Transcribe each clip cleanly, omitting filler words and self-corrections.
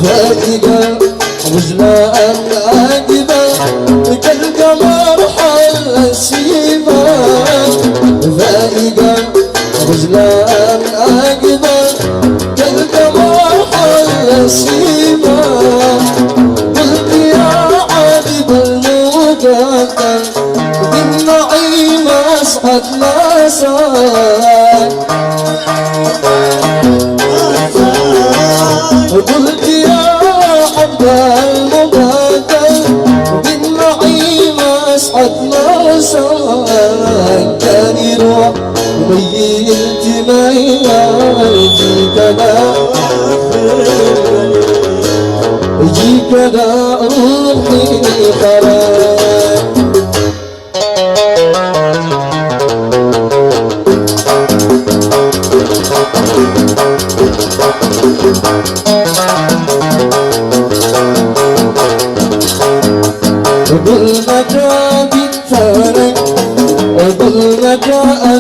فائقة وجلاء عاقبة كالقمر حل السيمة فائقة وجلاء عاقبة كالقمر حل السيمة قلت يا عاقب المقدر بالنعيم أسعد مساك قلت يا عبد المقدر بالنعيم أسعد مساك كان يروح وبينت ما يجيك أنا يجيك أنا روحي خلاك ظلمك بالترك ظلمك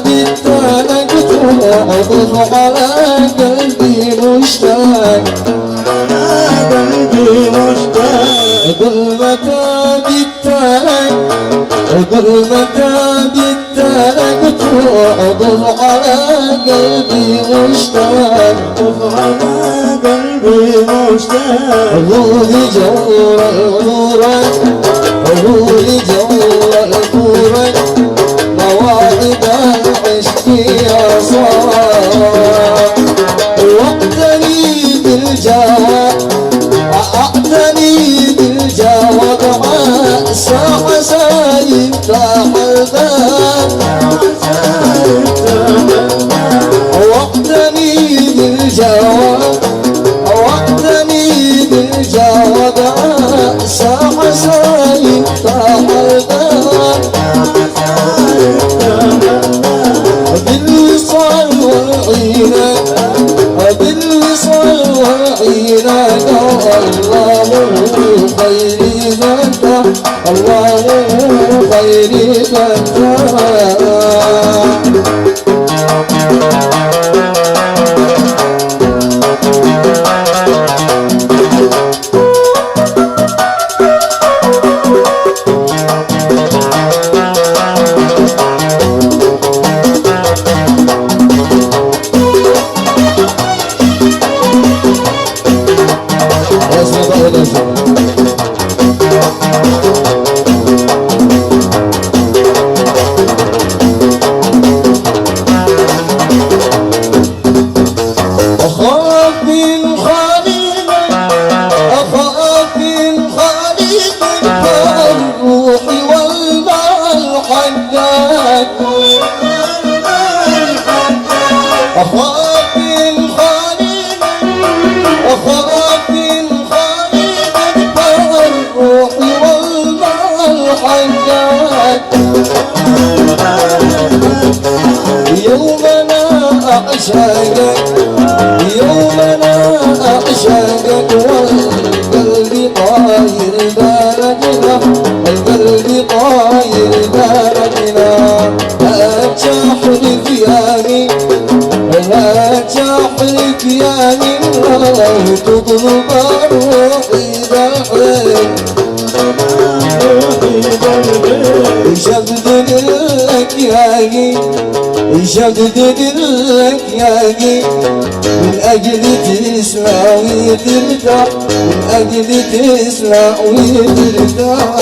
بالترك تعطف على قلبي مشتاق قلبي مشتاق ظلمك بالترك ظلمك بالترك تعطف على قلبي مشتاق على قلبي مشتاق روحي جور الغرور روحي جور الغرور مواعيد العشق يا صاح وقتني بالجواب أعطني بالجواب عسى عسى يفتح الباب وقتني بالجواب وقتني بالجواب عسى عسى يفتح الباب بالوصال والعينك بالوصال والعينك الله خير فتح الله خير فتح يومنا أعشقك يومنا أعشقك والقلب طاير باركنا القلب طاير باركنا لا تحلف ياني لا تحلف ياني الله تطلب روحي بحرك شدد لك ياقي شدد لك ياقي من أجل تسمع وترتاح من أجل تسمع وترتاح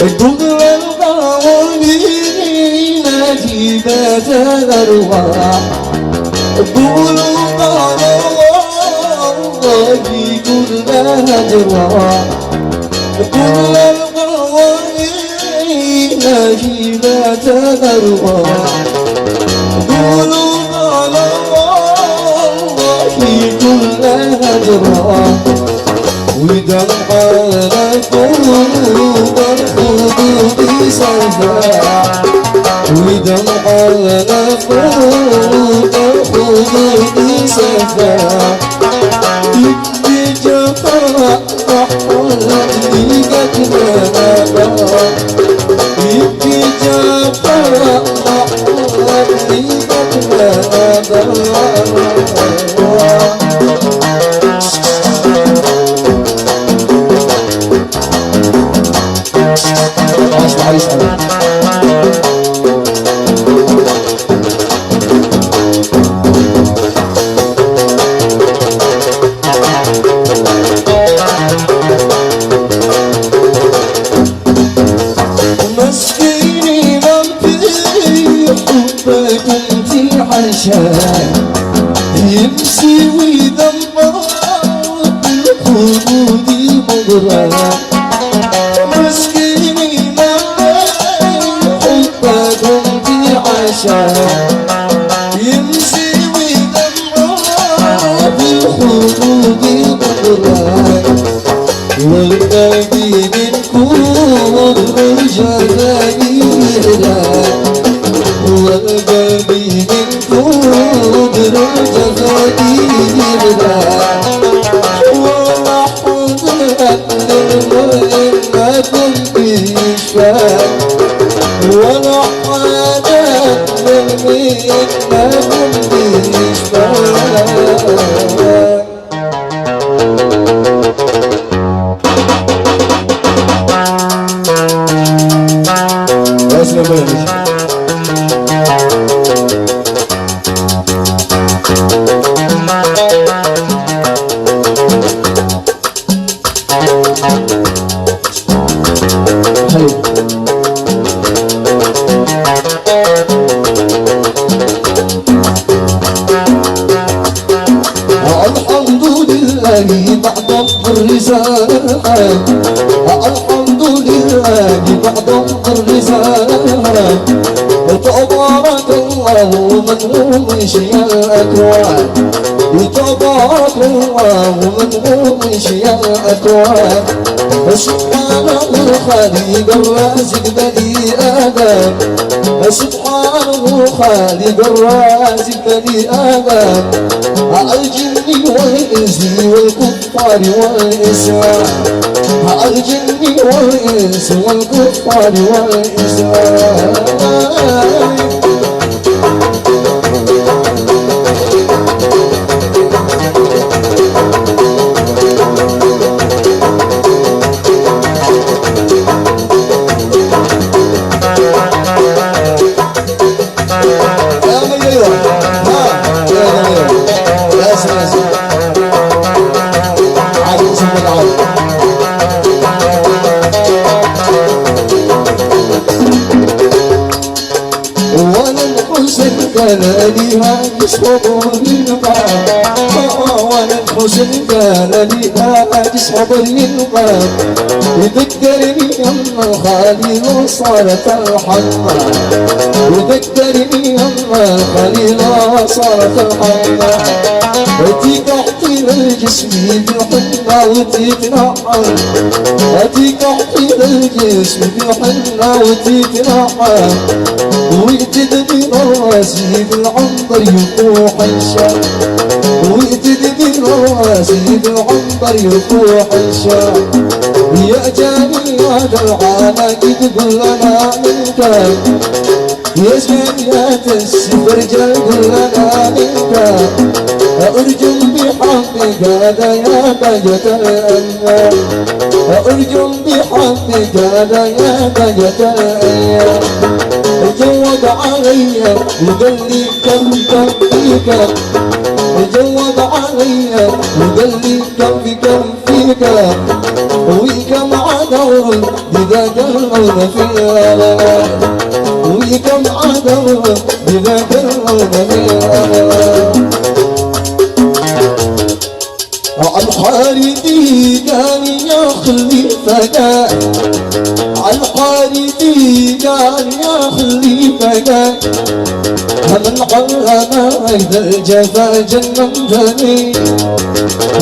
الدنيا القوانين نجيبة الأرواح قولوا قال الله في كل هجرة كل القوانين نجيبة الأرواح قولوا قال الله في كل هجرة ودمع القلوب الخدود سوداء ودمع القلوب الخدود سوداء يبكي جفاء رحمتي قد بلغ يبكي جفاء رحمتي قد بلغ يمشي ويدمر بالخدود مغرى مسكيني ما حبكم في عشاء يمشي ويدمر بالخدود مغرى والباقي منكم جزائرنا والباقي منكم جزائرنا ولحظة للمؤمنكم بإشفاق ولحظة للمؤمنكم بإشفاق الحمد لله بعد الرسالة الحمد لله بعد الرسالة تبارك الله من هو منشئ الأكوان تبارك الله من هو منشئ الأكوان سبحانه الخالق الرازق بني آدم سبحانه خالق الرازق بني آدم الجن والإنس والكفار والإسلام الجن والإنس والكفار والإسلام كان لها يصحب للباب وانا الحزن كان لها يصحب للباب يذكرني ان الخليل صارت الحمى يذكرني ان الخليل صارت الحمى اتيك احكي للجسم بحنة وتيك نحن اتيك احكي للجسم بحنة وتيك نحن ويجدني راسي بالعنبر يفوح الشام ويجدني راسي بالعنبر يفوح الشام يا جاني هذا العالم كلنا منك يا جانيات السفر جل كلنا منك أرجو بحقك هذا يا بهجة الأيام أرجو بحقك هذا يا بهجة الأيام جود علي وقال لي كم فيك جود علي وقال لي كم فيك وكم عدو إذا جرون فيها وكم عدو إذا جرون فيها الحارثي كان يا خليفة الحارثي كان يا خليفة من علم إذا الجفا جننتني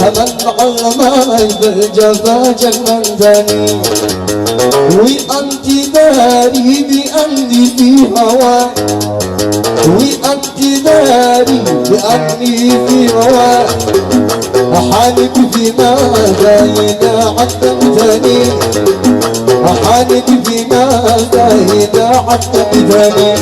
من علم إذا الجفا جننتني وأنت داري بأني في هواك وأنت داري بأني في هواك أحالك فيما إذا عتمتني أحالك فيما إذا عتمتني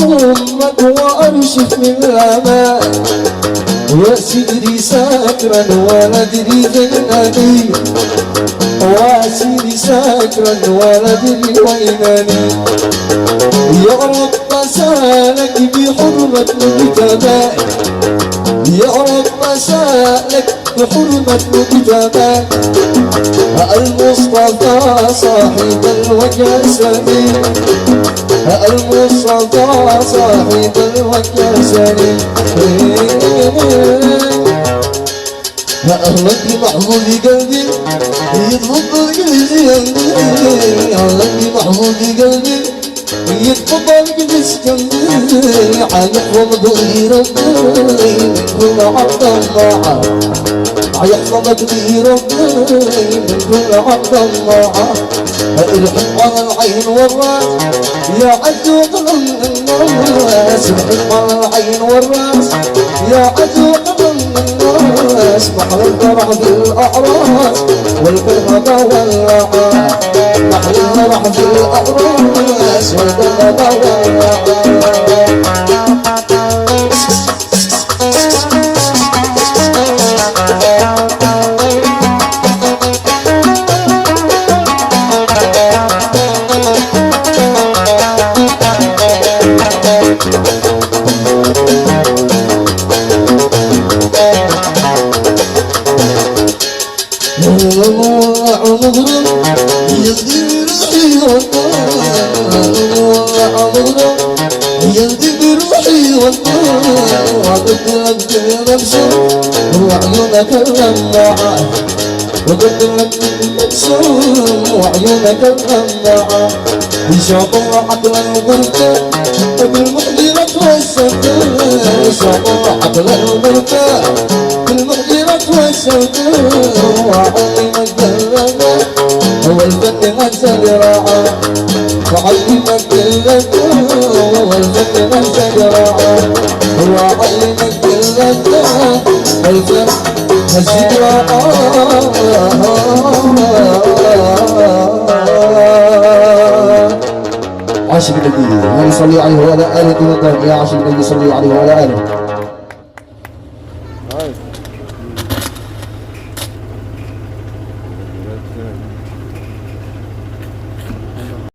أمك وأرشف من الأمان يا سيدي ساكرا ولا أدري فينني واسيدي ساكرا ولا أدري وينني يا رب سالك بحرمة مجتمعك يا رب سالك بحرمة مجتمعك المصطفى صاحب الوجه السمين المصطفى صاحب الوجه السمين أهلك بمحمود قلبي يتفضل قلبي أهلك بمحمود قلبي يتفضل قلبي حيحفظ لي ربي من كل عبد الله حيحفظك لي ربي من كل عبد الله الحق على العين والراس يا عدو قلم الناس الحق على العين والراس يا عدو قلم الناس محل الفرح في الأعراس والكرهبة واللعان محل الفرح في الأعراس والكرهبة واللعان يلدي بروحي والله وقلت لك نفسه وعيونك اللمعة وقلت لك نفسه وعيونك اللمعة شطوحت للغرفة بالمحجرة والسوداء شطوحت للغرفة بالمحجرة والسوداء وعلمك اللمعة والفن أنزل راعة وعلمك اللمعة والفن أنزل راعة وعلمك اللمعة والفن أنزل راعة عاشق النبي صلي عليه وعلى آله وطن يا عاشق النبي صلي عليه وعلى آله